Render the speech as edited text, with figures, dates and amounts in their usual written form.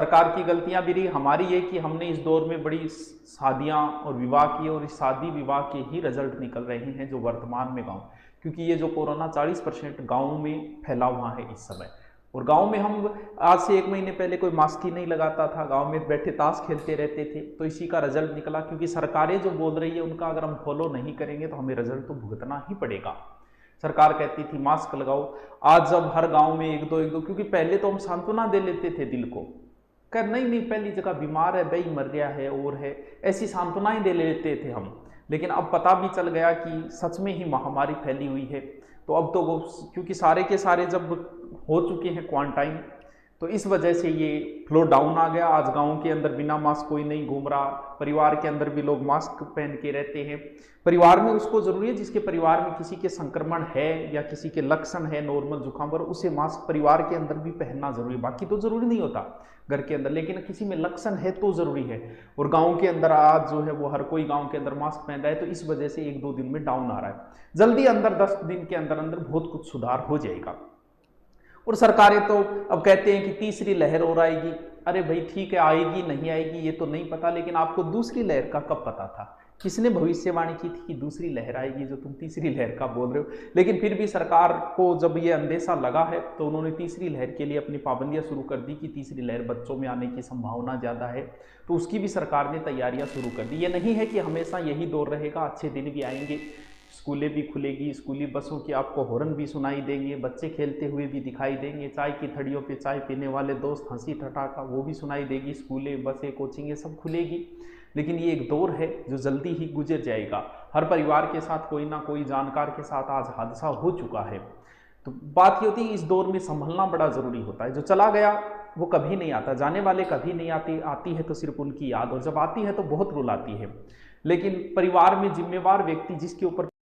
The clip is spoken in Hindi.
सरकार की गलतियां भी रही, हमारी ये कि हमने इस दौर में बड़ी शादियां और विवाह किए और इस शादी विवाह के ही रिजल्ट निकल रहे हैं जो वर्तमान में गांव, क्योंकि ये जो कोरोना 40% गाँव में फैला हुआ है इस समय। और गांव में हम आज से 1 महीने पहले कोई मास्क ही नहीं लगाता था, गांव में बैठे ताश खेलते रहते थे, तो इसी का रिजल्ट निकला। क्योंकि सरकारें जो बोल रही है उनका अगर हम फॉलो नहीं करेंगे तो हमें रिजल्ट तो भुगतना ही पड़ेगा। सरकार कहती थी मास्क लगाओ, आज जब हर गांव में एक दो, क्योंकि पहले तो हम सांत्वना दे लेते थे दिल को, कर नहीं नहीं पहली जगह बीमार है भाई, मर गया है और है, ऐसी सांत्वनाएं दे लेते थे हम। लेकिन अब पता भी चल गया कि सच में ही महामारी फैली हुई है। तो अब तो वो, क्योंकि सारे के सारे जब हो चुके हैं क्वारंटाइन, तो इस वजह से ये फ्लो डाउन आ गया। आज गांव के अंदर बिना मास्क कोई नहीं घूम रहा, परिवार के अंदर भी लोग मास्क पहन के रहते हैं। परिवार में उसको जरूरी है जिसके परिवार में किसी के संक्रमण है या किसी के लक्षण है नॉर्मल जुकाम पर, उसे मास्क परिवार के अंदर भी पहनना जरूरी है। बाकी तो जरूरी नहीं होता घर के अंदर, लेकिन किसी में लक्षण है तो जरूरी है। और गांव के अंदर आज जो है वो हर कोई गांव के अंदर मास्क पहन रहा है, तो इस वजह से 1-2 दिन में डाउन आ रहा है। जल्दी अंदर 10 दिन के अंदर अंदर बहुत कुछ सुधार हो जाएगा। और सरकारें तो अब कहते हैं कि तीसरी लहर और आएगी। अरे भाई ठीक है, आएगी नहीं आएगी ये तो नहीं पता, लेकिन आपको दूसरी लहर का कब पता था? किसने भविष्यवाणी की थी कि दूसरी लहर आएगी, जो तुम तीसरी लहर का बोल रहे हो? लेकिन फिर भी सरकार को जब ये अंदेशा लगा है तो उन्होंने तीसरी लहर के लिए अपनी पाबंदियां शुरू कर दी कि तीसरी लहर बच्चों में आने की संभावना ज़्यादा है, तो उसकी भी सरकार ने तैयारियां शुरू कर दी। ये नहीं है कि हमेशा यही दौर रहेगा, अच्छे दिन भी आएंगे, स्कूलें भी खुलेगी, स्कूली बसों की आपको हॉर्न भी सुनाई देंगे, बच्चे खेलते हुए भी दिखाई देंगे, चाय की थड़ियों पे चाय पीने वाले दोस्त, हंसी ठठाका वो भी सुनाई देगी, स्कूलें बसें कोचिंगें सब खुलेगी। लेकिन ये एक दौर है जो जल्दी ही गुजर जाएगा। हर परिवार के साथ कोई ना कोई जानकार के साथ आज हादसा हो चुका है। तो बात ये होती है इस दौर में संभलना बड़ा ज़रूरी होता है। जो चला गया वो कभी नहीं आता, जाने वाले कभी नहीं आती, आती है तो सिर्फ उनकी याद, और जब आती है तो बहुत रुलाती है। लेकिन परिवार में जिम्मेवार व्यक्ति जिसके ऊपर